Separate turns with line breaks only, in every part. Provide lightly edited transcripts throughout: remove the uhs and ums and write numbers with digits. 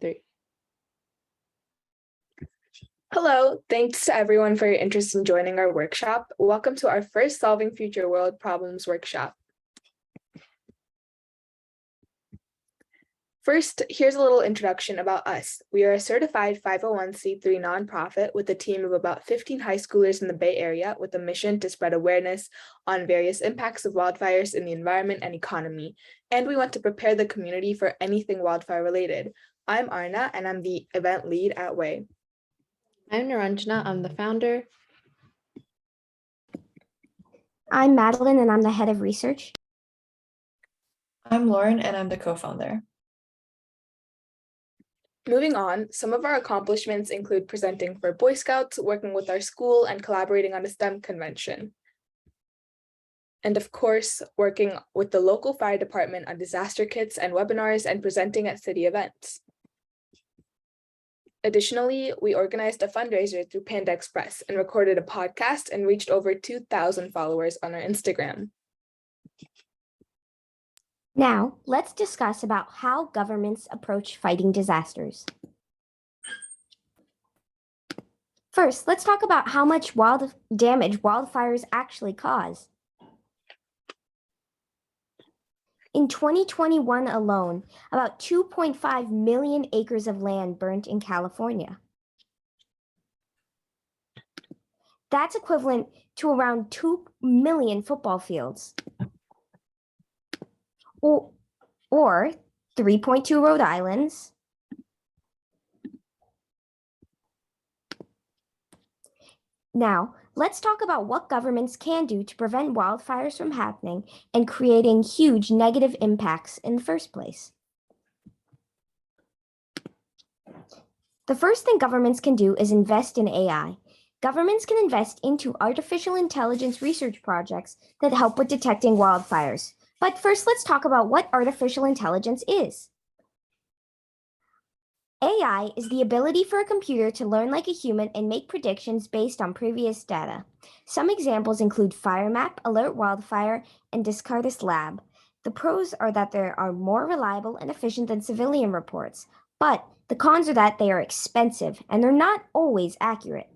Three. Hello, thanks to everyone for your interest in joining our workshop. Welcome to our first Solving Future World Problems workshop. First, here's a little introduction about us. We are a certified 501c3 nonprofit with a team of about 15 high schoolers in the Bay Area with a mission to spread awareness on various impacts of wildfires in the environment and economy. And we want to prepare the community for anything wildfire related. I'm Arna, and I'm the event lead at WAY.
I'm Naranjana, I'm the founder.
I'm Madeline, and I'm the head of research.
I'm Lauren, and I'm the co-founder.
Moving on, some of our accomplishments include presenting for Boy Scouts, working with our school, and collaborating on a STEM convention. And of course, working with the local fire department on disaster kits and webinars and presenting at city events. Additionally, we organized a fundraiser through Panda Express and recorded a podcast and reached over 2,000 followers on our Instagram.
Now, let's discuss about how governments approach fighting disasters. First, let's talk about how much damage wildfires actually cause. In 2021 alone, about 2.5 million acres of land burnt in California. That's equivalent to around 2 million football fields. Or 3.2 Rhode Islands. Now, let's talk about what governments can do to prevent wildfires from happening and creating huge negative impacts in the first place. The first thing governments can do is invest in AI. Governments can invest into artificial intelligence research projects that help with detecting wildfires. But first, let's talk about what artificial intelligence is. AI is the ability for a computer to learn like a human and make predictions based on previous data. Some examples include FireMap, Alert Wildfire, and Descartes Lab. The pros are that they are more reliable and efficient than civilian reports, but the cons are that they are expensive and they're not always accurate.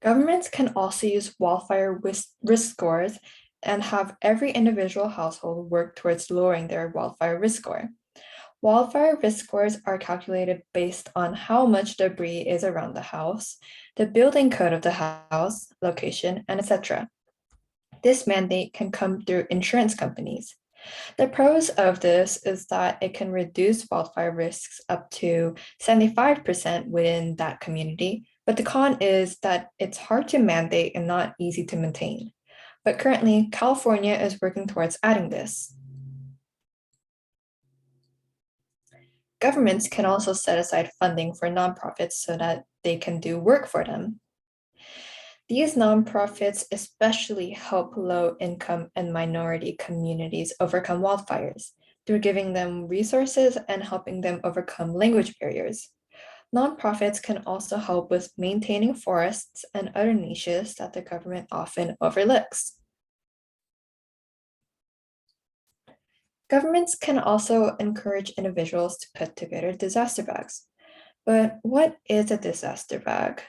Governments can also use wildfire risk scores and have every individual household work towards lowering their wildfire risk score. Wildfire risk scores are calculated based on how much debris is around the house, the building code of the house, location, and etc. This mandate can come through insurance companies. The pros of this is that it can reduce wildfire risks up to 75% within that community, but the con is that it's hard to mandate and not easy to maintain. But currently, California is working towards adding this. Governments can also set aside funding for nonprofits so that they can do work for them. These nonprofits especially help low-income and minority communities overcome wildfires through giving them resources and helping them overcome language barriers. Nonprofits can also help with maintaining forests and other niches that the government often overlooks. Governments can also encourage individuals to put together disaster bags. But what is a disaster bag?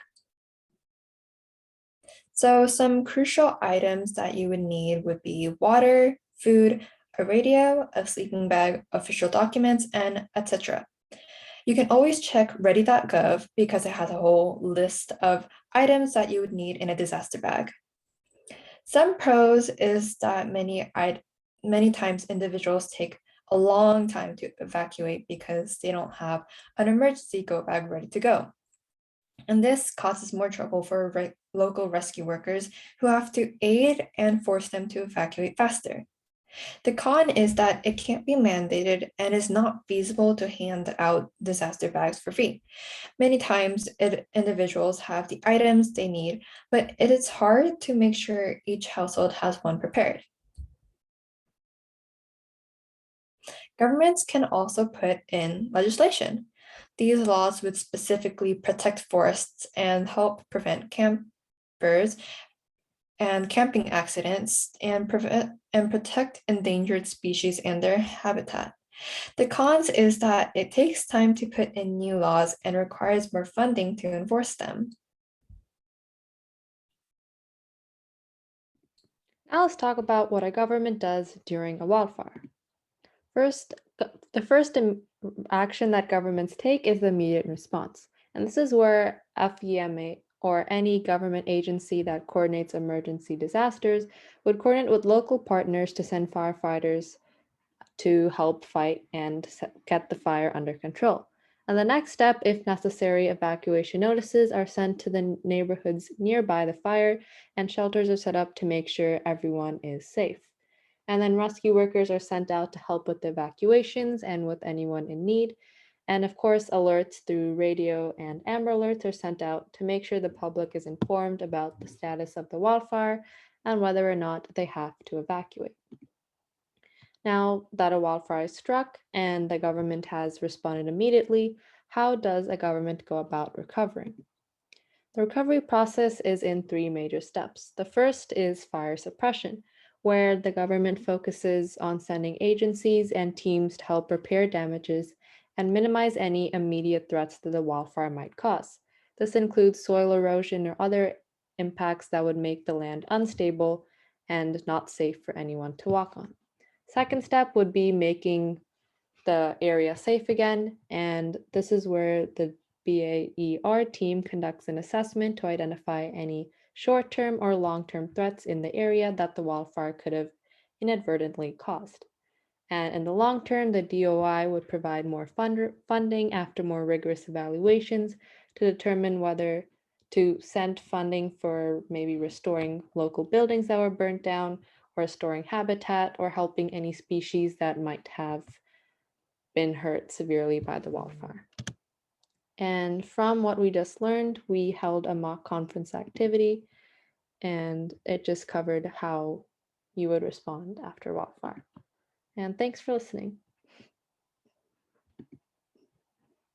So some crucial items that you would need would be water, food, a radio, a sleeping bag, official documents, and etc. You can always check ready.gov because it has a whole list of items that you would need in a disaster bag. Some pros is that many times individuals take a long time to evacuate because they don't have an emergency go bag ready to go. And this causes more trouble for local rescue workers who have to aid and force them to evacuate faster. The con is that it can't be mandated and is not feasible to hand out disaster bags for free. Many times individuals have the items they need, but it is hard to make sure each household has one prepared. Governments can also put in legislation. These laws would specifically protect forests and help prevent campers and camping accidents, and prevent and protect endangered species and their habitat. The cons is that it takes time to put in new laws and requires more funding to enforce them.
Now let's talk about what a government does during a wildfire. First, the first action that governments take is the immediate response. And this is where FEMA or any government agency that coordinates emergency disasters would coordinate with local partners to send firefighters to help fight and get the fire under control. And the next step, if necessary, evacuation notices are sent to the neighborhoods nearby the fire, and shelters are set up to make sure everyone is safe. And then rescue workers are sent out to help with the evacuations and with anyone in need. And of course, alerts through radio and Amber Alerts are sent out to make sure the public is informed about the status of the wildfire and whether or not they have to evacuate. Now that a wildfire is struck and the government has responded immediately, how does a government go about recovering? The recovery process is in 3 major steps. The first is fire suppression, where the government focuses on sending agencies and teams to help repair damages and minimize any immediate threats that the wildfire might cause. This includes soil erosion or other impacts that would make the land unstable and not safe for anyone to walk on. Second step would be making the area safe again, and this is where the BAER team conducts an assessment to identify any short-term or long-term threats in the area that the wildfire could have inadvertently caused. And in the long term, the DOI would provide more funding after more rigorous evaluations to determine whether to send funding for maybe restoring local buildings that were burnt down, or restoring habitat, or helping any species that might have been hurt severely by the wildfire. And from what we just learned, we held a mock conference activity, and it just covered how you would respond after wildfire. And thanks for listening.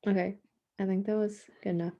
Okay, I think that was good enough.